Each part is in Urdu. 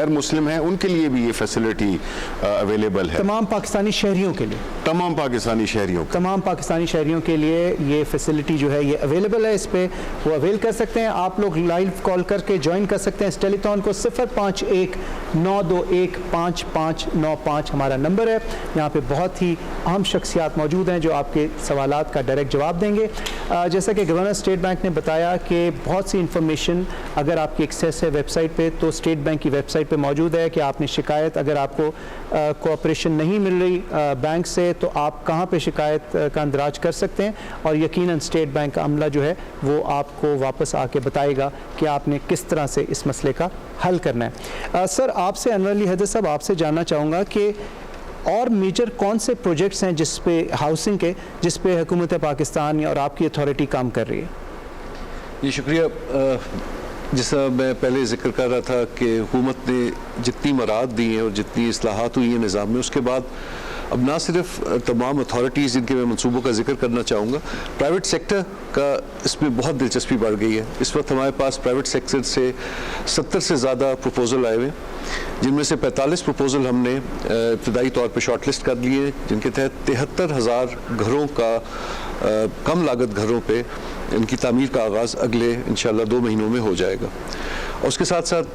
غیر مسلم ہیں ان کے لیے بھی یہ فیسلٹی اویلیبل ہے. تمام پاکستانی شہریوں کے لیے, تمام پاکستانی شہریوں کے لیے یہ فیسلٹی جو ہے یہ اویلیبل ہے. اس پہ وہ اویل کر سکتے ہیں. آپ لوگ لائیو کال کر کے جوائن کر سکتے ہیں اس ٹیلی تھون کو. 0519215595 ہمارا نمبر ہے. یہاں پہ بہت ہی اہم شخصیات موجود ہیں جو آپ کے سوالات کا ڈائریکٹ جواب دیں گے. جیسا کہ گورنر اسٹیٹ بینک نے بتایا کہ بہت سی انفارمیشن اگر آپ کی ایکسیس ہے ویب سائٹ پہ تو اسٹیٹ بینک کی ویب سائٹ پہ موجود ہے کہ آپ نے شکایت, اگر آپ کو کوآپریشن نہیں مل رہی بینک سے تو آپ کہاں پہ شکایت کا اندراج کر سکتے ہیں, اور یقیناً اسٹیٹ بینک کا عملہ جو ہے وہ آپ کو واپس آ کے بتائے گا کہ آپ نے کس طرح سے اس مسئلے کا حل کرنا ہے. سر آپ سے انور علی حیدر صاحب آپ سے جاننا چاہوں گا کہ اور میجر کون سے پروجیکٹس ہیں جس پہ ہاؤسنگ کے جس پہ حکومت پاکستان اور آپ کی اتھارٹی کام کر رہی ہے؟ جی شکریہ. جیسا میں پہلے ذکر کر رہا تھا کہ حکومت نے جتنی مراعات دی ہیں اور جتنی اصلاحات ہوئی ہیں نظام میں, اس کے بعد اب نہ صرف تمام اتھارٹیز جن کے میں منصوبوں کا ذکر کرنا چاہوں گا, پرائیویٹ سیکٹر کا اس میں بہت دلچسپی بڑھ گئی ہے. اس وقت ہمارے پاس پرائیویٹ سیکٹر سے 70 سے زیادہ پروپوزل آئے ہوئے ہیں, جن میں سے 45 پروپوزل ہم نے ابتدائی طور پہ شارٹ لسٹ کر لیے ہیں, جن کے تحت 73,000 گھروں کا کم لاگت گھروں پہ ان کی تعمیر کا آغاز اگلے انشاءاللہ 2 مہینوں میں ہو جائے گا. اور اس کے ساتھ ساتھ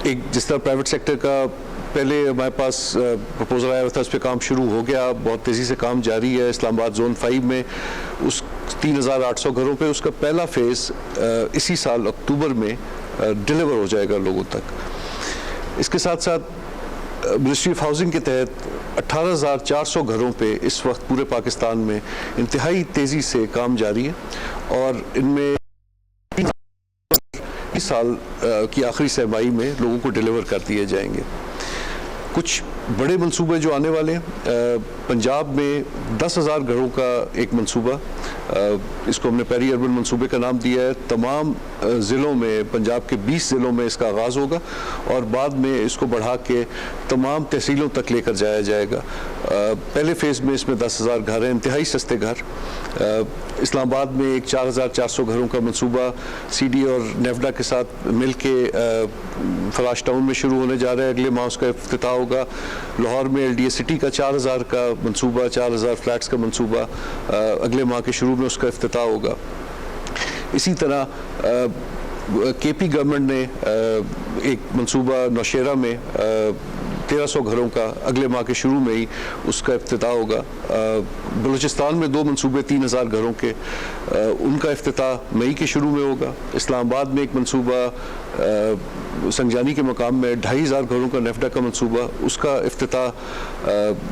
ایک جس طرح پرائیویٹ سیکٹر کا پہلے ہمارے پاس پروپوزل آیا ہوا تھا, اس پہ کام شروع ہو گیا, بہت تیزی سے کام جاری ہے. اسلام آباد زون 5 میں اس 3,800 گھروں پہ اس کا پہلا فیز اسی سال اکتوبر میں ڈیلیور ہو جائے گا لوگوں تک. اس کے ساتھ ساتھ منسٹری آف ہاؤسنگ کے تحت 18,400 گھروں پہ اس وقت پورے پاکستان میں انتہائی تیزی سے کام جاری ہے, اور ان میں اس سال کی آخری سہ ماہی میں لوگوں کو ڈیلیور کر دیے جائیں گے. کچھ بڑے منصوبے جو آنے والے ہیں, پنجاب میں 10,000 گھروں کا ایک منصوبہ, اس کو ہم نے پیری اربن منصوبے کا نام دیا ہے. تمام ضلعوں میں, پنجاب کے 20 ضلعوں میں اس کا آغاز ہوگا, اور بعد میں اس کو بڑھا کے تمام تحصیلوں تک لے کر جایا جائے گا. پہلے فیز میں اس میں 10,000 گھر ہیں, انتہائی سستے گھر. اسلام آباد میں ایک 4,400 گھروں کا منصوبہ سی ڈی اور نیفڈا کے ساتھ مل کے فلاش ٹاؤن میں شروع ہونے جا رہا ہے, اگلے ماہ اس کا افتتاح ہوگا. لاہور میں ایل ڈی ایس سٹی کا 4,000 کا منصوبہ, 4,000 فلیٹس کا منصوبہ, اگلے ماہ کے شروع میں اس کا افتتاح ہوگا. اسی طرح کے پی گورنمنٹ نے ایک منصوبہ نوشیرہ میں 1,300 گھروں کا اگلے ماہ کے شروع میں ہی اس کا افتتاح ہوگا. بلوچستان میں 2 منصوبے 3,000 گھروں کے, ان کا افتتاح مئی کے شروع میں ہوگا. اسلام آباد میں ایک منصوبہ سنگجانی کے مقام میں 2,500 گھروں کا نیفڈا کا منصوبہ, اس کا افتتاح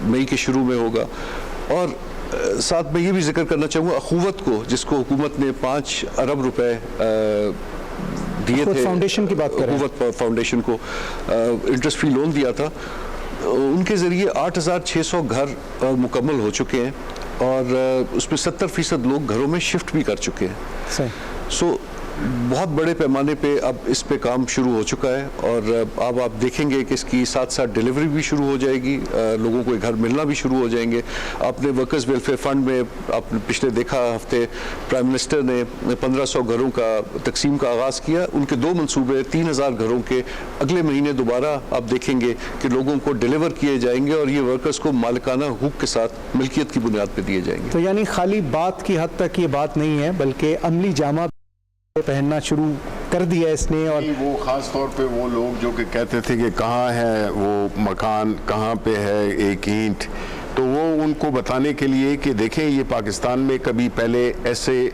مئی کے شروع میں ہوگا. اور ساتھ میں یہ بھی ذکر کرنا چاہوں گا اخوت کو, جس کو حکومت نے 5 ارب روپے دیے تھے, فاؤنڈیشن کی بات کریں, اخوت فاؤنڈیشن کو انٹرسٹ فری لون دیا تھا. ان کے ذریعے 8,600 گھر مکمل ہو چکے ہیں, اور اس میں 70% لوگ گھروں میں شفٹ بھی کر چکے ہیں. سو بہت بڑے پیمانے پہ اب اس پہ کام شروع ہو چکا ہے, اور اب آپ دیکھیں گے کہ اس کی ساتھ ساتھ ڈیلیوری بھی شروع ہو جائے گی, لوگوں کو گھر ملنا بھی شروع ہو جائیں گے. آپ نے ورکرز ویلفیئر فنڈ میں آپ نے پچھلے دیکھا ہفتے پرائم منسٹر نے 1,500 گھروں کا تقسیم کا آغاز کیا. ان کے 2 منصوبے 3,000 گھروں کے اگلے مہینے دوبارہ آپ دیکھیں گے کہ لوگوں کو ڈیلیور کیے جائیں گے, اور یہ ورکرز کو مالکانہ حقوق کے ساتھ ملکیت کی بنیاد پہ دیے جائیں گے. تو یعنی خالی بات کی حد تک یہ بات نہیں ہے, بلکہ عملی جامہ پہننا شروع کر دیا اس نے. اور وہ خاص طور پہ وہ لوگ جو کہ کہتے تھے کہ کہاں ہے وہ مکان, کہاں پہ ہے ایک اینٹ, تو وہ ان کو بتانے کے لیے کہ دیکھیں یہ پاکستان میں کبھی پہلے ایسے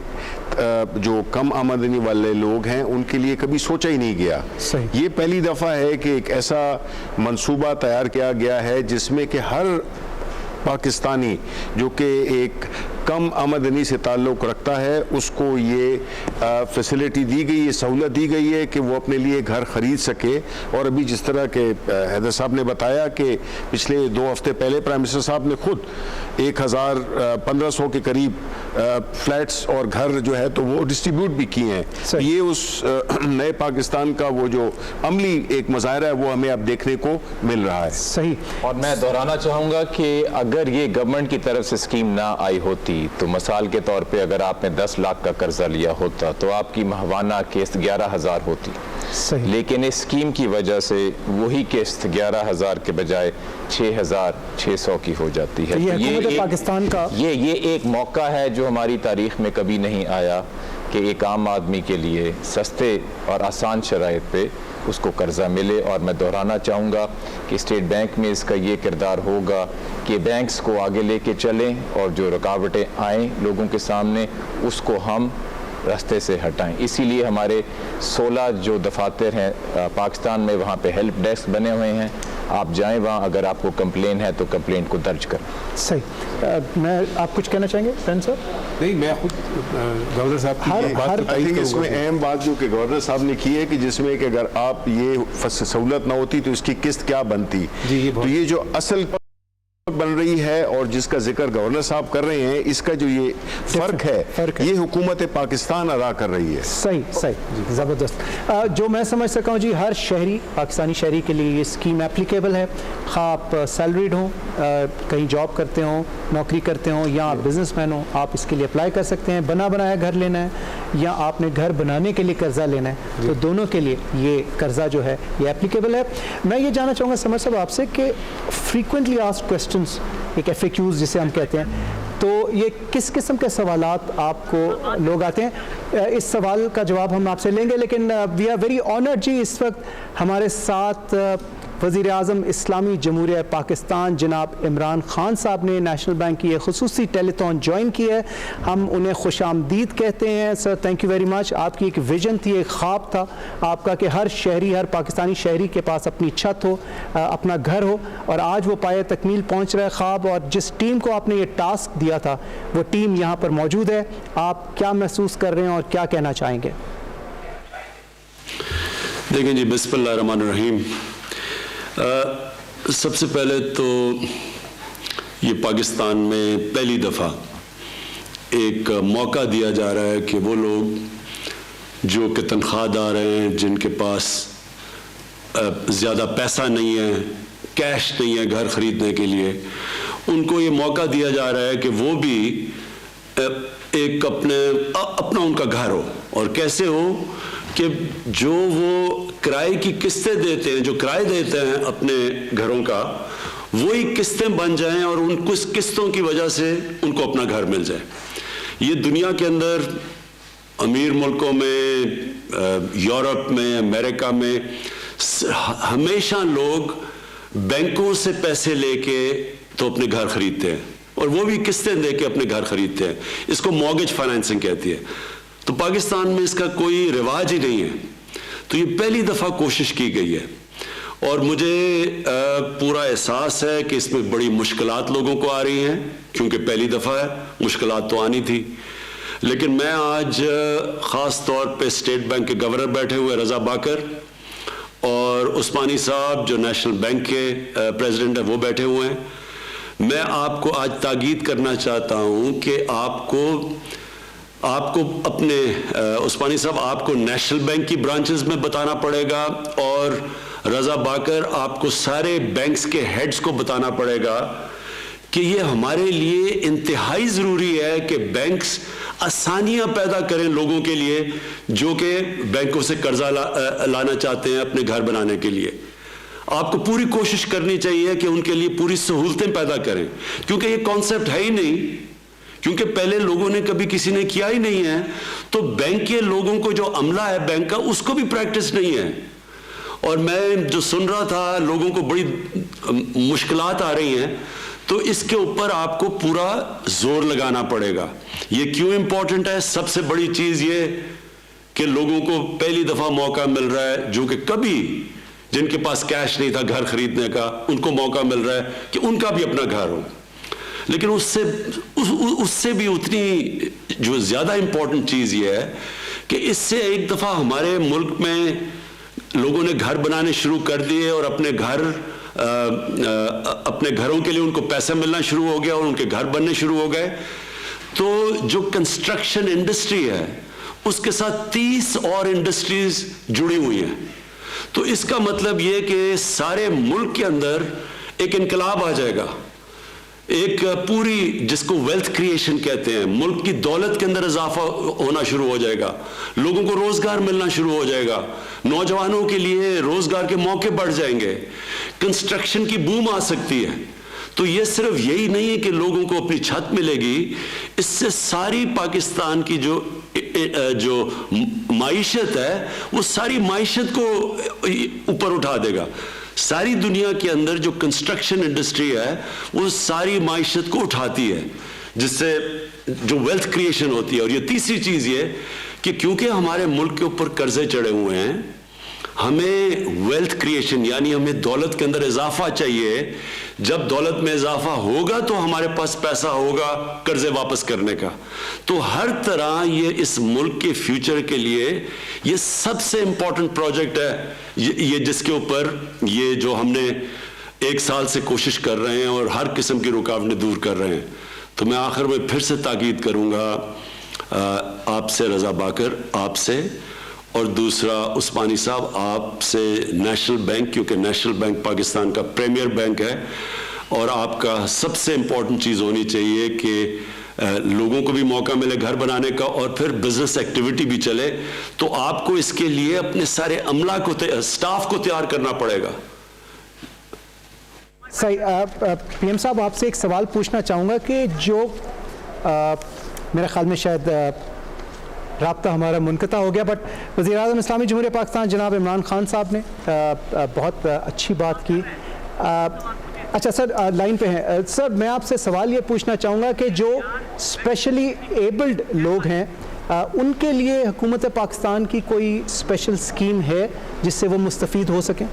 جو کم آمدنی والے لوگ ہیں ان کے لیے کبھی سوچا ہی نہیں گیا. یہ پہلی دفعہ ہے کہ ایک ایسا منصوبہ تیار کیا گیا ہے جس میں کہ ہر پاکستانی جو کہ ایک کم آمدنی سے تعلق رکھتا ہے اس کو یہ فیسلٹی دی گئی, یہ سہولت دی گئی ہے کہ وہ اپنے لیے گھر خرید سکے. اور ابھی جس طرح کہ حیدر صاحب نے بتایا کہ پچھلے 2 ہفتے پہلے پرائم منسٹر صاحب نے خود 1,500 کے قریب فلیٹس اور گھر جو ہے تو وہ ڈسٹریبیوٹ بھی کیے ہیں. یہ اس نئے پاکستان کا وہ جو عملی ایک مظاہرہ ہے وہ ہمیں اب دیکھنے کو مل رہا ہے. صحیح. اور میں دہرانا چاہوں گا کہ اگر یہ گورنمنٹ کی طرف سے اسکیم نہ آئی ہوتی ہوتی تو مثال کے طور پہ اگر آپ نے 10 لاکھ کا قرضہ لیا ہوتا تو آپ کی ماہانہ قسط 11,000 ہوتی. صحیح. لیکن اس اسکیم کی وجہ سے وہی قسط 11,000 کے بجائے 6,600 کی ہو جاتی ہے. یہ حکومت پاکستان کا یہ ایک موقع ہے جو ہماری تاریخ میں کبھی نہیں آیا کہ ایک عام آدمی کے لیے سستے اور آسان شرائط پہ اس کو قرضہ ملے. اور میں دہرانا چاہوں گا کہ اسٹیٹ بینک میں اس کا یہ کردار ہوگا کہ بینکس کو آگے لے کے چلیں اور جو رکاوٹیں آئیں لوگوں کے سامنے اس کو ہم راستے سے ہٹائیں. اسی لیے ہمارے 16 جو دفاتر ہیں پاکستان میں وہاں پہ ہیلپ ڈیسک بنے ہوئے ہیں. آپ جائیں وہاں, اگر آپ کو کمپلین ہے تو کمپلین کو درج کریں. صحیح. میں آپ کچھ کہنا چاہیں گے فرینڈ صاحب؟ نہیں, میں خود گورنر صاحب کی بات اس میں اہم بات جو کہ گورنر صاحب نے کی ہے کہ جس میں کہ اگر آپ یہ سہولت نہ ہوتی تو اس کی قسط کیا بنتی. تو یہ جو اصل بن رہی ہے اور جس کا ذکر گورنر صاحب کر رہے ہیں, اس کا جو یہ فرق ہے یہ حکومت پاکستان ادا کر رہی ہے. صحیح, زبردست. جو میں سمجھ سکا ہوں جی, ہر شہری, پاکستانی شہری کے لیے یہ اسکیم اپلیکیبل ہے, خواہ آپ سیلریڈ ہوں, کہیں جاب کرتے ہوں, نوکری کرتے ہوں, یا بزنس مین ہوں, آپ اس کے لیے اپلائی کر سکتے ہیں. بنا بنایا گھر لینا ہے یا آپ نے گھر بنانے کے لیے قرضہ لینا ہے, تو دونوں کے لیے یہ قرضہ جو ہے یہ اپلیکیبل ہے. میں یہ جاننا چاہوں گا سمر صاحب آپ سے کہ فریکوینٹلی آسکڈ کویسچنز, ایک FAQs جسے ہم کہتے ہیں, تو یہ کس قسم کے سوالات آپ کو لوگ آتے ہیں؟ اس سوال کا جواب ہم آپ سے لیں گے, لیکن وی آر ویری آنرڈ جی, اس وقت ہمارے ساتھ وزیر اعظم اسلامی جمہوریہ پاکستان جناب عمران خان صاحب نے نیشنل بینک کی یہ خصوصی ٹیلیتھون جوائن کی ہے. ہم انہیں خوش آمدید کہتے ہیں. سر تھینک یو ویری مچ. آپ کی ایک ویژن تھی, ایک خواب تھا آپ کا کہ ہر شہری, ہر پاکستانی شہری کے پاس اپنی چھت ہو, اپنا گھر ہو, اور آج وہ پائے تکمیل پہنچ رہا ہے خواب. اور جس ٹیم کو آپ نے یہ ٹاسک دیا تھا وہ ٹیم یہاں پر موجود ہے. آپ کیا محسوس کر رہے ہیں اور کیا کہنا چاہیں گے؟ دیکھیں جی, بسم اللہ الرحمن الرحیم. سب سے پہلے تو یہ پاکستان میں پہلی دفعہ ایک موقع دیا جا رہا ہے کہ وہ لوگ جو کہ تنخواہ دار ہیں, جن کے پاس زیادہ پیسہ نہیں ہے, کیش نہیں ہے گھر خریدنے کے لیے, ان کو یہ موقع دیا جا رہا ہے کہ وہ بھی ایک اپنا ان کا گھر ہو. اور کیسے ہو کہ جو وہ کرائے کی قسطیں دیتے ہیں, جو کرائے دیتے ہیں اپنے گھروں کا, وہی قسطیں بن جائیں اور ان کچھ قسطوں کی وجہ سے ان کو اپنا گھر مل جائے. یہ دنیا کے اندر امیر ملکوں میں, یورپ میں, امریکہ میں ہمیشہ لوگ بینکوں سے پیسے لے کے تو اپنے گھر خریدتے ہیں, اور وہ بھی قسطیں دے کے اپنے گھر خریدتے ہیں. اس کو مورگیج فائنینسنگ کہتی ہے. تو پاکستان میں اس کا کوئی رواج ہی نہیں ہے. تو یہ پہلی دفعہ کوشش کی گئی ہے, اور مجھے پورا احساس ہے کہ اس میں بڑی مشکلات لوگوں کو آ رہی ہیں, کیونکہ پہلی دفعہ ہے, مشکلات تو آنی تھی. لیکن میں آج خاص طور پہ اسٹیٹ بینک کے گورنر بیٹھے ہوئے رضا باکر, اور عثمانی صاحب جو نیشنل بینک کے پریزیڈنٹ ہیں وہ بیٹھے ہوئے ہیں, میں آپ کو آج تاکید کرنا چاہتا ہوں کہ آپ کو اپنے عثمانی صاحب آپ کو نیشنل بینک کی برانچز میں بتانا پڑے گا, اور رضا باکر آپ کو سارے بینکس کے ہیڈز کو بتانا پڑے گا کہ یہ ہمارے لیے انتہائی ضروری ہے کہ بینکس آسانیاں پیدا کریں لوگوں کے لیے جو کہ بینکوں سے قرضہ لانا چاہتے ہیں اپنے گھر بنانے کے لیے. آپ کو پوری کوشش کرنی چاہیے کہ ان کے لیے پوری سہولتیں پیدا کریں, کیونکہ یہ کانسیپٹ ہے ہی نہیں, کیونکہ پہلے لوگوں نے کبھی کسی نے کیا ہی نہیں ہے. تو بینک کے لوگوں کو جو عملہ ہے بینک کا, اس کو بھی پریکٹس نہیں ہے. اور میں جو سن رہا تھا لوگوں کو بڑی مشکلات آ رہی ہیں, تو اس کے اوپر آپ کو پورا زور لگانا پڑے گا. یہ کیوں امپورٹنٹ ہے؟ سب سے بڑی چیز یہ کہ لوگوں کو پہلی دفعہ موقع مل رہا ہے, جو کہ کبھی جن کے پاس کیش نہیں تھا گھر خریدنے کا, ان کو موقع مل رہا ہے کہ ان کا بھی اپنا گھر ہو. لیکن اس سے بھی اتنی جو زیادہ امپورٹنٹ چیز یہ ہے کہ اس سے ایک دفعہ ہمارے ملک میں لوگوں نے گھر بنانے شروع کر دیے, اور اپنے گھروں کے لیے ان کو پیسے ملنا شروع ہو گیا, اور ان کے گھر بننے شروع ہو گئے. تو جو کنسٹرکشن انڈسٹری ہے اس کے ساتھ 30 اور انڈسٹریز جڑی ہوئی ہیں. تو اس کا مطلب یہ کہ سارے ملک کے اندر ایک انقلاب آ جائے گا ایک پوری جس کو ویلتھ کریشن کہتے ہیں، ملک کی دولت کے اندر اضافہ ہونا شروع ہو جائے گا، لوگوں کو روزگار ملنا شروع ہو جائے گا، نوجوانوں کے لیے روزگار کے موقع بڑھ جائیں گے، کنسٹرکشن کی بوم آ سکتی ہے۔ تو یہ صرف یہی نہیں ہے کہ لوگوں کو اپنی چھت ملے گی، اس سے ساری پاکستان کی جو معیشت ہے وہ ساری معیشت کو اوپر اٹھا دے گا۔ ساری دنیا کے اندر جو کنسٹرکشن انڈسٹری ہے وہ ساری معیشت کو اٹھاتی ہے، جس سے جو ویلتھ کریشن ہوتی ہے۔ اور یہ تیسری چیز یہ کہ کیونکہ ہمارے ملک کے اوپر قرضے چڑھے ہوئے ہیں، ہمیں ویلتھ کریشن یعنی ہمیں دولت کے اندر اضافہ چاہیے۔ جب دولت میں اضافہ ہوگا تو ہمارے پاس پیسہ ہوگا قرضے واپس کرنے کا۔ تو ہر طرح یہ اس ملک کے فیوچر کے لیے یہ سب سے امپورٹنٹ پروجیکٹ ہے، یہ جس کے اوپر یہ جو ہم نے 1 سال سے کوشش کر رہے ہیں اور ہر قسم کی رکاوٹیں دور کر رہے ہیں۔ تو میں آخر میں پھر سے تاکید کروں گا آپ سے، رضا باقر آپ سے، اور دوسرا عثمانی صاحب آپ سے نیشنل بینک، کیونکہ نیشنل بینک پاکستان کا پریمیئر بینک ہے، اور آپ کا سب سے امپورٹنٹ چیز ہونی چاہیے کہ لوگوں کو بھی موقع ملے گھر بنانے کا اور پھر بزنس ایکٹیویٹی بھی چلے۔ تو آپ کو اس کے لیے اپنے سارے عملہ کو، سٹاف کو تیار کرنا پڑے گا۔ صحیح۔ پی ایم صاحب آپ سے ایک سوال پوچھنا چاہوں گا کہ جو میرے خیال میں شاید رابطہ ہمارا منقطع ہو گیا، بٹ وزیر اعظم اسلامی جمہوریہ پاکستان جناب عمران خان صاحب نے بہت اچھی بات کی۔ اچھا سر لائن پہ ہیں سر، میں آپ سے سوال یہ پوچھنا چاہوں گا کہ جو اسپیشلی ایبلڈ لوگ ہیں ان کے لیے حکومت پاکستان کی کوئی اسپیشل اسکیم ہے جس سے وہ مستفید ہو سکیں؟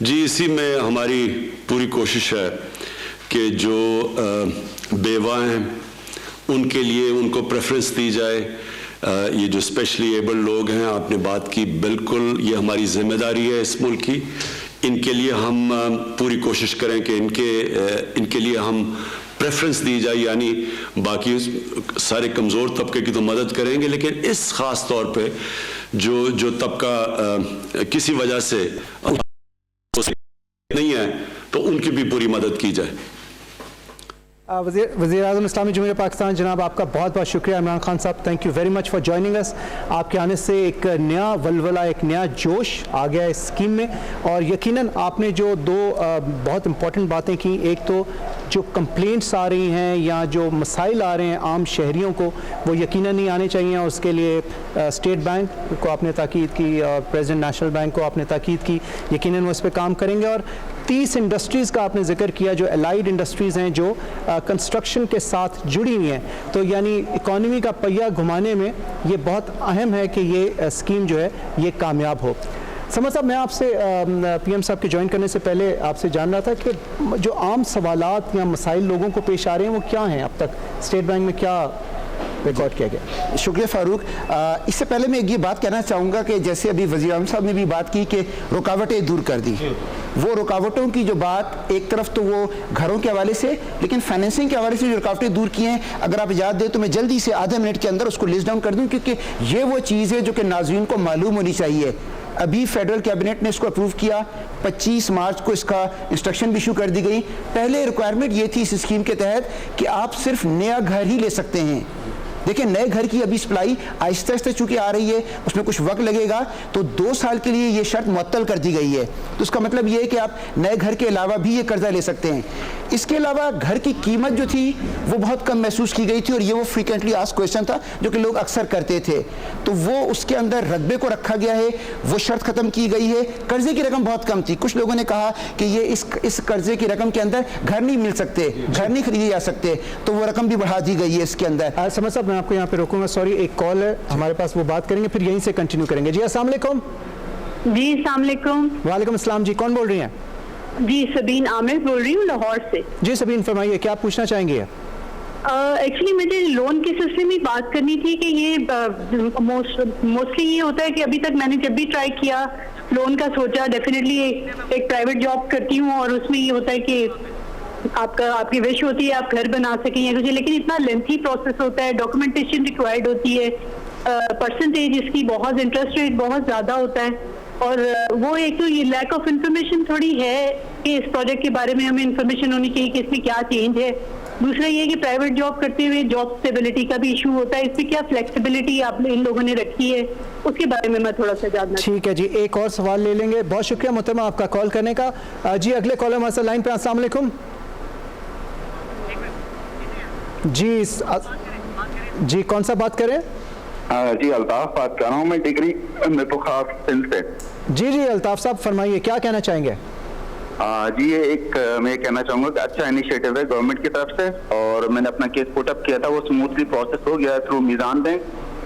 جی اسی میں ہماری پوری کوشش ہے کہ جو بیوہ ہیں ان کے لیے ان کو پریفرنس دی جائے۔ یہ جو اسپیشلی ایبلڈ لوگ ہیں، آپ نے بات کی، بالکل یہ ہماری ذمہ داری ہے اس ملک کی۔ ان کے لیے ہم پوری کوشش کریں کہ ان کے لیے ہم پریفرنس دی جائے، یعنی باقی سارے کمزور طبقے کی تو مدد کریں گے، لیکن اس خاص طور پہ جو طبقہ کسی وجہ سے نہیں ہے تو ان کی بھی پوری مدد کی جائے۔ وزیر اعظم اسلامی جمہوریہ پاکستان جناب آپ کا بہت بہت شکریہ۔ عمران خان صاحب thank you very much for joining اس۔ آپ کے آنے سے ایک نیا ولولہ، ایک نیا جوش آ گیا اس اسکیم میں، اور یقیناً آپ نے جو دو بہت امپورٹنٹ باتیں کی، ایک تو جو کمپلینٹس آ رہی ہیں یا جو مسائل آ رہے ہیں عام شہریوں کو، وہ یقیناً نہیں آنے چاہیے، اور اس کے لیے اسٹیٹ بینک کو آپ نے تاکید کی اور پریزیڈنٹ نیشنل بینک کو آپ نے تاکید کی، یقیناً وہ اس پہ کام کریں گے۔ اور 30 انڈسٹریز کا آپ نے ذکر کیا جو الائیڈ انڈسٹریز ہیں، جو کنسٹرکشن کے ساتھ جڑی ہوئی ہیں، تو یعنی اکانومی کا پہیہ گھمانے میں یہ بہت اہم ہے کہ یہ اسکیم جو ہے یہ کامیاب ہو۔ سمجھ صاحب میں آپ سے پی ایم صاحب کے جوائن کرنے سے پہلے آپ سے جان رہا تھا کہ جو عام سوالات یا مسائل لوگوں کو پیش آ رہے ہیں وہ کیا ہیں، اب تک اسٹیٹ بینک میں کیا ریکارڈ کیا گیا؟ شکریہ فاروق۔ اس سے پہلے میں یہ بات کہنا چاہوں گا کہ جیسے ابھی وزیر اعظم صاحب نے بھی بات کی کہ رکاوٹیں دور کر دی، وہ رکاوٹوں کی جو بات ایک طرف تو وہ گھروں کے حوالے سے، لیکن فائنینسنگ کے حوالے سے جو رکاوٹیں دور کی ہیں، اگر آپ اجازت دیں تو میں جلدی سے آدھے منٹ کے اندر اس کو لسٹ ڈاؤن کر دوں، کیونکہ یہ وہ چیز ہے جو کہ ناظرین کو معلوم ہونی چاہیے۔ ابھی فیڈرل کیبنٹ نے اس کو اپروو کیا، 25 مارچ کو اس کا انسٹرکشن بھی ایشو کر دی گئی۔ پہلے ریکوائرمنٹ یہ تھی اس اسکیم کے تحت کہ آپ صرف نیا گھر ہی لے سکتے ہیں۔ دیکھیں نئے گھر کی ابھی سپلائی آہستہ آہستہ چونکہ آ رہی ہے، اس میں کچھ وقت لگے گا، تو 2 سال کے لیے یہ شرط معطل کر دی گئی ہے۔ تو اس کا مطلب یہ ہے کہ آپ نئے گھر کے علاوہ بھی یہ قرضہ لے سکتے ہیں۔ اس کے علاوہ گھر کی قیمت جو تھی وہ بہت کم محسوس کی گئی تھی، اور یہ وہ فریکوینٹلی آسک کویشچن تھا جو کہ لوگ اکثر کرتے تھے، تو وہ اس کے اندر رقبے کو رکھا گیا ہے، وہ شرط ختم کی گئی ہے۔ قرضے کی رقم بہت کم تھی، کچھ لوگوں نے کہا کہ یہ اس قرضے کی رقم کے اندر گھر نہیں مل سکتے، گھر نہیں خریدے جا سکتے، تو وہ رقم بھی بڑھا دی گئی ہے اس کے اندر۔ سمجھ صاحب میں آپ کو یہاں پہ روکوں گا، سوری ایک کال ہے ہمارے پاس، وہ بات کریں گے پھر یہیں سے کنٹینیو کریں گے۔ جی السلام علیکم۔ جی السلام علیکم۔ وعلیکم السلام، جی کون بول رہی ہیں؟ جی سبین عامر بول رہی ہوں لاہور سے۔ جی سبین فرمائیے کیا پوچھنا چاہیں گے؟ ایکچولی مجھے لون کے سلسلے میں بات کرنی تھی کہ یہ موسٹلی یہ ہوتا ہے کہ ابھی تک میں نے جب بھی ٹرائی کیا لون کا سوچا، ڈیفینیٹلی ایک پرائیویٹ جاب کرتی ہوں اور اس میں یہ ہوتا ہے کہ آپ کی وش ہوتی ہے آپ گھر بنا سکیں یا کچھ، لیکن اتنا لینتھی پروسیس ہوتا ہے، ڈاکومنٹیشن ریکوائرڈ ہوتی ہے، پرسنٹیج اس کی بہت، انٹرسٹ ریٹ بہت زیادہ ہوتا ہے، اور وہ ایک تو یہ لیک آف انفارمیشن تھوڑی ہے کہ اس پروجیکٹ کے بارے میں ہمیں انفارمیشن ہونی چاہیے کہ اس میں کیا چینج ہے. دوسرا یہ کہ پرائیویٹ جاب کرتے ہوئے جاب اسٹیبلٹی کا بھی ایشو ہوتا ہے, اس میں کیا فلیکسیبلٹی آپ ان لوگوں نے رکھی ہے, اس کے بارے میں تھوڑا سا جاننا. ٹھیک ہے جی, ایک اور سوال لے لیں گے. بہت شکریہ محترمہ آپ کا کال کرنے کا. جی اگلے کالر ہمارے ساتھ لائن پہ. السلام علیکم. جی کون سا بات کریں؟ جی الطاف بات کر رہا ہوں میں ڈگری میں تو خاص سندھ سے. جی الطاف صاحب فرمائیے, کیا کہنا چاہیں گے؟ جی یہ ایک میں کہنا چاہوں گا کہ اچھا انیشیٹو ہے گورنمنٹ کی طرف سے, اور میں نے اپنا کیس پٹ اپ کیا تھا, وہ اسموتھلی پروسیس ہو گیا تھرو میزان بینک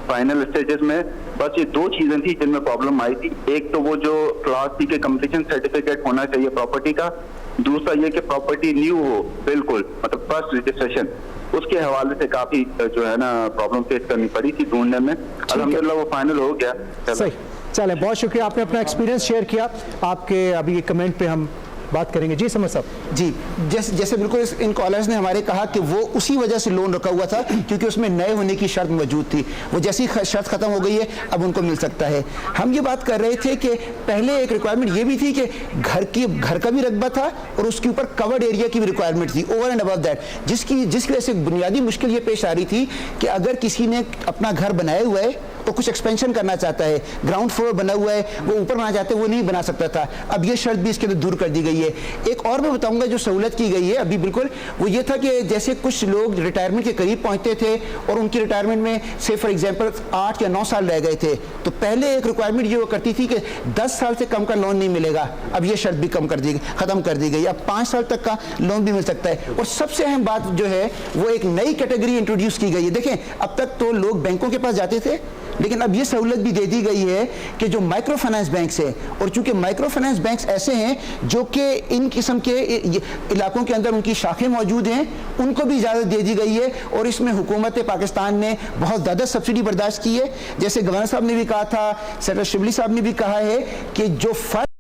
فائنل اسٹیجز میں. بس یہ 2 چیزیں تھیں جن میں پرابلم آئی تھی. ایک تو وہ جو کلاس سی کے کمپلیشن سرٹیفکیٹ ہونا چاہیے پراپرٹی کا, دوسرا یہ کہ پراپرٹی نیو ہو بالکل, مطلب فرسٹ رجسٹریشن, اس کے حوالے سے کافی جو ہے نا پرابلم فیس کرنی پڑی تھی ڈھونڈنے میں. الحمدللہ وہ فائنل ہو گیا. صحیح, چلیں بہت شکریہ, آپ نے اپنا ایکسپیرینس شیئر کیا. آپ کے ابھی کمنٹ پہ ہم بات کریں گے. جی سمجھ صاحب. جی جیسے بالکل ان کالرز نے ہمارے کہا کہ وہ اسی وجہ سے لون رکھا ہوا تھا کیونکہ اس میں نئے ہونے کی شرط موجود تھی. وہ جیسی شرط ختم ہو گئی ہے اب ان کو مل سکتا ہے. ہم یہ بات کر رہے تھے کہ پہلے ایک ریکوائرمنٹ یہ بھی تھی کہ گھر کا بھی رقبہ تھا اور اس کے اوپر کورڈ ایریا کی بھی ریکوائرمنٹ تھی اوور اینڈ ابو دیٹ, جس کی وجہ سے بنیادی مشکل یہ پیش آ رہی تھی کہ اگر کسی نے اپنا گھر بنایا ہوا ہے تو کچھ ایکسپینشن کرنا چاہتا ہے, گراؤنڈ فلور بنا ہوا ہے, وہ اوپر بنا چاہتے وہ نہیں بنا سکتا تھا. اب یہ شرط بھی اس کے اندر دور کر دی گئی ہے. ایک اور میں بتاؤں گا جو سہولت کی گئی ہے ابھی بالکل, وہ یہ تھا کہ جیسے کچھ لوگ ریٹائرمنٹ کے قریب پہنچتے تھے اور ان کی ریٹائرمنٹ میں سے فار ایگزامپل 8 یا 9 سال رہ گئے تھے, تو پہلے ایک ریکوائرمنٹ یہ وہ کرتی تھی کہ 10 سال سے کم کا لون نہیں ملے گا. اب یہ شرط بھی ختم کر دی گئی. اب 5 سال تک کا لون بھی مل سکتا ہے. اور سب سے اہم بات جو ہے وہ ایک نئی کیٹیگری انٹروڈیوس کی گئی ہے. دیکھیں اب تک تو لوگ بینکوں کے پاس جاتے تھے, لیکن اب یہ سہولت بھی دے دی گئی ہے کہ جو مائکرو فائنانس بینکس ہے, اور چونکہ مائکرو فائنانس بینکس ایسے ہیں جو کہ ان قسم کے علاقوں کے اندر ان کی شاخیں موجود ہیں, ان کو بھی اجازت دے دی گئی ہے. اور اس میں حکومت پاکستان نے بہت زیادہ سبسڈی برداشت کی ہے. جیسے گورنر صاحب نے بھی کہا تھا, سینیٹر شبلی صاحب نے بھی کہا ہے کہ جو فرق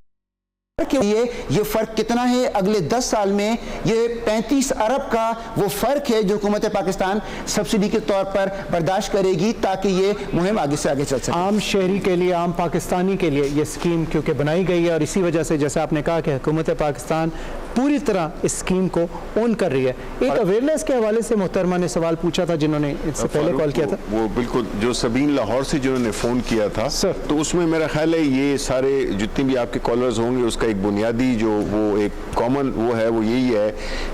یہ فرق کتنا ہے اگلے 10 سال میں, یہ 35 ارب کا وہ فرق ہے جو حکومت پاکستان سبسڈی کے طور پر برداشت کرے گی تاکہ یہ مہم آگے سے آگے چل سکے. عام شہری کے لیے, عام پاکستانی کے لیے یہ اسکیم کیونکہ بنائی گئی ہے, اور اسی وجہ سے جیسے آپ نے کہا کہ حکومت پاکستان پوری طرح اس اسکیم کو اون کر رہی ہے. ایک اویئرنیس کے حوالے سے محترمہ نے سوال پوچھا تھا جنہوں نے اس سے پہلے کال کیا تھا. وہ بالکل جو سبین لاہور سے جنہوں نے فون کیا تھا, تو اس میں میرا خیال ہے یہ سارے جتنے بھی آپ کے کالرز ہوں گے اس کا ایک بنیادی جو وہ ایک کامن وہ ہے وہ یہی ہے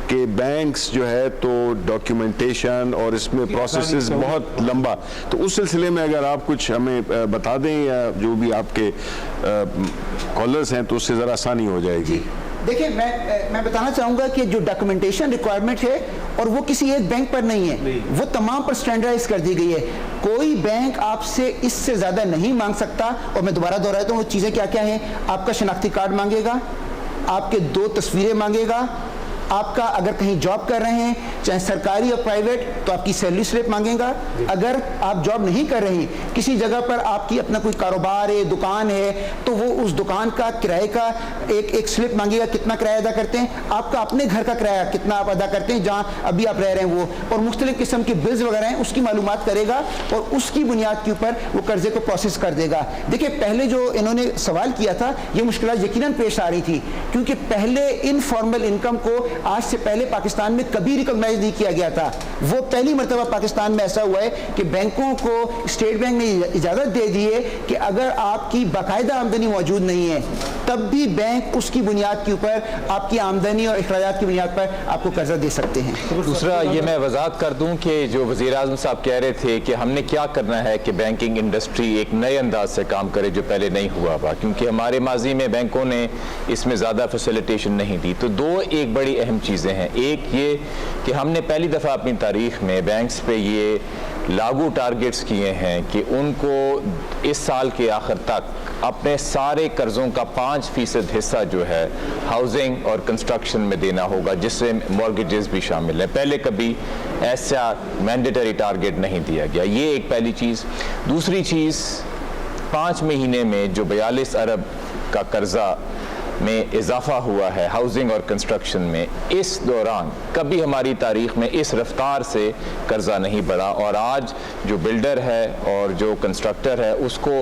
کہ بینکس جو ہے تو ڈاکیومنٹیشن اور اس میں پروسیسز بہت لمبا, تو اس سلسلے میں اگر آپ کچھ ہمیں بتا دیں یا جو بھی آپ کے کالرز ہیں تو اس سے ذرا آسانی ہو جائے گی. دیکھیں میں بتانا چاہوں گا کہ جو ڈاکیومنٹیشن ریکوائرمنٹ ہے اور وہ کسی ایک بینک پر نہیں ہے, وہ تمام پر سٹینڈرڈائز کر دی گئی ہے. کوئی بینک آپ سے اس سے زیادہ نہیں مانگ سکتا. اور میں دوبارہ دہراتا ہوں وہ چیزیں کیا کیا ہیں. آپ کا شناختی کارڈ مانگے گا, آپ کے 2 تصویریں مانگے گا, آپ کا اگر کہیں جاب کر رہے ہیں چاہے سرکاری یا پرائیویٹ تو آپ کی سیلری سلپ مانگیں گا. اگر آپ جاب نہیں کر رہے کسی جگہ پر آپ کی اپنا کوئی کاروبار ہے, دکان ہے, تو وہ اس دکان کا کرائے کا ایک سلپ مانگے گا, کتنا کرایہ ادا کرتے ہیں, آپ کا اپنے گھر کا کرایہ کتنا آپ ادا کرتے ہیں جہاں ابھی آپ رہ رہے ہیں وہ, اور مختلف قسم کے بلز وغیرہ ہیں اس کی معلومات کرے گا اور اس کی بنیاد کے اوپر وہ قرضے کو پروسیس کر دے گا. دیکھیں پہلے جو انہوں نے سوال کیا تھا یہ مشکلات یقیناً پیش آ رہی تھی کیونکہ پہلے انفارمل انکم کو آج سے پہلے پاکستان میں کبھی ریکگنائز نہیں کیا گیا تھا. وہ پہلی مرتبہ پاکستان میں ایسا ہوا ہے کہ بینکوں کو اسٹیٹ بینک نے اجازت دے دی ہے کہ اگر آپ کی باقاعدہ آمدنی موجود نہیں ہے تب بھی بینک اس کی بنیاد کے اوپر آپ کی آمدنی اور اخراجات کی بنیاد پر آپ کو قرضہ دے سکتے ہیں. دوسرا یہ میں وضاحت کر دوں کہ جو وزیر اعظم صاحب کہہ رہے تھے کہ ہم نے کیا کرنا ہے کہ بینکنگ انڈسٹری ایک نئے انداز سے کام کرے جو پہلے نہیں ہوا ہوا, کیونکہ ہمارے ماضی میں بینکوں نے اس میں زیادہ فیسیلیٹیشن نہیں دی. تو 2 ایک بڑی اہم چیزیں ہیں. ایک یہ کہ ہم نے پہلی دفعہ اپنی تاریخ میں بینکس پہ یہ لاگو ٹارگٹس کیے ہیں کہ ان کو اس سال کے آخر تک اپنے سارے قرضوں کا 5% حصہ جو ہے ہاؤسنگ اور کنسٹرکشن میں دینا ہوگا, جس سے مارگیجز بھی شامل ہیں. پہلے کبھی ایسا مینڈیٹری ٹارگٹ نہیں دیا گیا. یہ ایک پہلی چیز. دوسری چیز 5 مہینے میں جو 42 ارب کا قرضہ میں اضافہ ہوا ہے ہاؤسنگ اور کنسٹرکشن میں, اس دوران کبھی ہماری تاریخ میں اس رفتار سے قرضہ نہیں بڑھا. اور آج جو بلڈر ہے اور جو کنسٹرکٹر ہے اس کو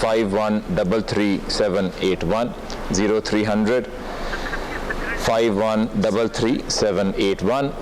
5133 781 0300-5133-781।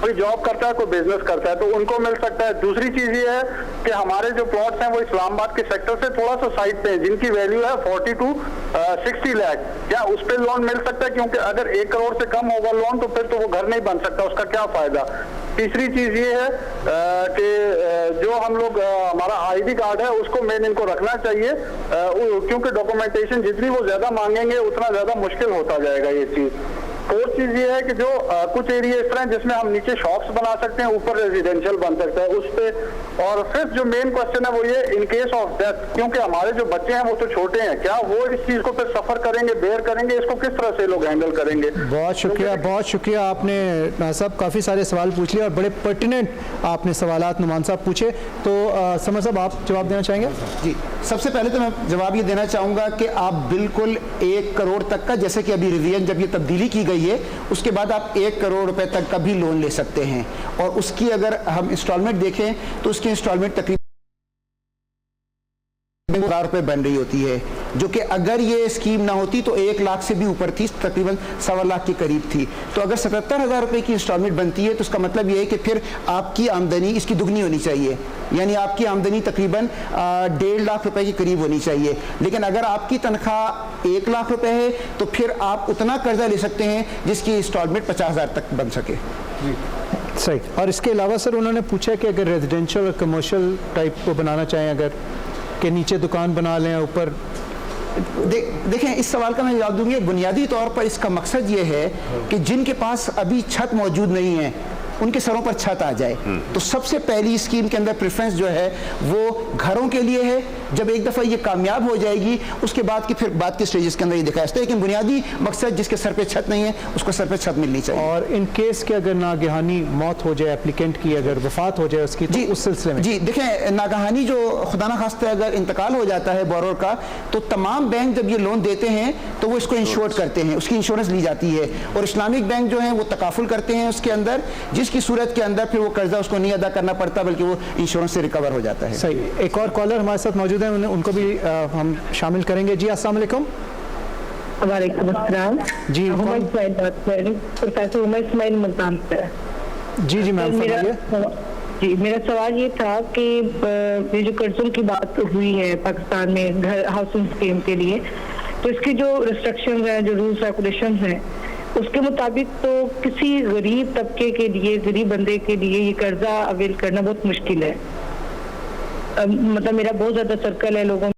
کوئی جاب کرتا ہے, کوئی بزنس کرتا ہے, تو ان کو مل سکتا ہے. دوسری چیز یہ ہے کہ ہمارے جو پلاٹس ہیں وہ اسلام آباد کے سیکٹر سے تھوڑا سا سائڈ پہ ہیں, جن کی ویلیو ہے 40 to 60 لاکھ, کیا اس پہ لون مل سکتا ہے؟ کیونکہ اگر 1 کروڑ سے کم ہوگا لون تو پھر تو وہ گھر نہیں بن سکتا, اس کا کیا فائدہ. تیسری چیز یہ ہے کہ جو ہم لوگ ہمارا ID کارڈ ہے اس کو مین ان کو رکھنا چاہیے, کیونکہ ڈاکومنٹیشن جتنی وہ زیادہ مانگیں گے اتنا زیادہ مشکل ہوتا جائے گا یہ چیز. اور چیز یہ ہے کہ جو کچھ ایریا اس طرح جس میں ہم نیچے شاپس بنا سکتے ہیں, اوپر ریزیڈینشیل بن سکتا ہے اس پہ. اور پھر جو مین کوشچن ہے وہ یہ, ان کیس آف ڈیتھ, کیونکہ ہمارے جو بچے ہیں وہ تو چھوٹے ہیں, کیا وہ اس چیز کو پھر سفر کریں گے, بیئر کریں گے, اس کو کس طرح سے لوگ ہینڈل کریں گے؟ بہت شکریہ آپ نے صاحب کافی سارے سوال پوچھ لیے اور بڑے پرٹیننٹ آپ نے سوالات نعمان صاحب پوچھے. تو سمر صاحب آپ جواب دینا چاہیں گے؟ جی, سب سے پہلے تو میں جواب یہ دینا چاہوں گا کہ آپ بالکل 1 کروڑ تک کا, جیسے کہ ابھی ریویژن جب یہ تبدیلی کی گئی ہے اس کے بعد آپ 1 کروڑ روپے تک کا بھی لون لے سکتے ہیں, اور اس کی اگر ہم انسٹالمنٹ دیکھیں تو اس کی انسٹالمنٹ تقریباً 1,000 روپے بن رہی ہوتی ہے, جو کہ اگر یہ اسکیم نہ ہوتی تو 1 لاکھ سے بھی اوپر تھی, تقریباً 1.25 لاکھ کے قریب تھی. تو اگر 77,000 روپے کی انسٹالمنٹ بنتی ہے تو اس کا مطلب یہ ہے کہ پھر آپ کی آمدنی اس کی دگنی ہونی چاہیے, یعنی آپ کی آمدنی تقریباً 1.5 لاکھ روپے کے قریب ہونی چاہیے. لیکن اگر آپ کی تنخواہ 1 لاکھ روپے ہے تو پھر آپ اتنا قرضہ لے سکتے ہیں جس کی انسٹالمنٹ 50,000 تک بن سکے. صحیح. اور اس کے علاوہ سر انہوں نے پوچھا کہ اگر ریزیڈینشیل اور کمرشل ٹائپ کو بنانا چاہیں, اگر کہ نیچے دکان بنا لیں اوپر, دیکھیں اس سوال کا میں جواب دوں گی. بنیادی طور پر اس کا مقصد یہ ہے کہ جن کے پاس ابھی چھت موجود نہیں ہے ان کے سروں پر چھت آ جائے. تو سب سے پہلی اسکیم کے اندر پریفرنس جو ہے وہ گھروں کے لیے ہے. جب ایک دفعہ یہ کامیاب ہو جائے گی اس کے بعد کی پھر بعد کے سٹیجز کے اندر یہ دکھا جاتا ہے, لیکن بنیادی مقصد جس کے سر پہ چھت نہیں ہے اس کو سر پہ چھت ملنی چاہیے. اور ان کیس کہ اگر ناگہانی موت ہو جائے اپلیکینٹ کی, اگر وفات ہو جائے اس کی, اس سلسلے میں جی دیکھیں ناگہانی جو خدا نخواستہ اگر انتقال ہو جاتا ہے بورور کا, تو تمام بینک جب یہ لون دیتے ہیں تو وہ اس کو انشور کرتے ہیں, اس کی انشورنس لی جاتی ہے. اور اسلامک بینک جو ہیں وہ تکافل کرتے ہیں اس کے اندر, جس کی صورت کے اندر پھر وہ قرضہ اس کو نہیں ادا کرنا پڑتا بلکہ وہ انشورنس سے ریکور ہو جاتا ہے. صحیح. ایک اور کالر ہمارے ساتھ موجود ہیں, ان کو بھی ہم شامل کریں گے. جی السلام علیکم. وعلیکم السلام. جی پروفیسر عمر اسماعیل ملتان سے. جی میم فرمائیے. جی میرا سوال یہ تھا کہ یہ جو قرضوں کی بات ہوئی ہے پاکستان میں گھر ہاؤسنگ اسکیم کے لیے, تو اس کی جو ریسٹرکشنز ہیں, جو رولز ریگولیشنز ہیں, اس کے مطابق تو کسی غریب طبقے کے لیے, غریب بندے کے لیے یہ قرضہ اویل کرنا بہت مشکل ہے. مطلب میرا بہت زیادہ سرکل ہے لوگوں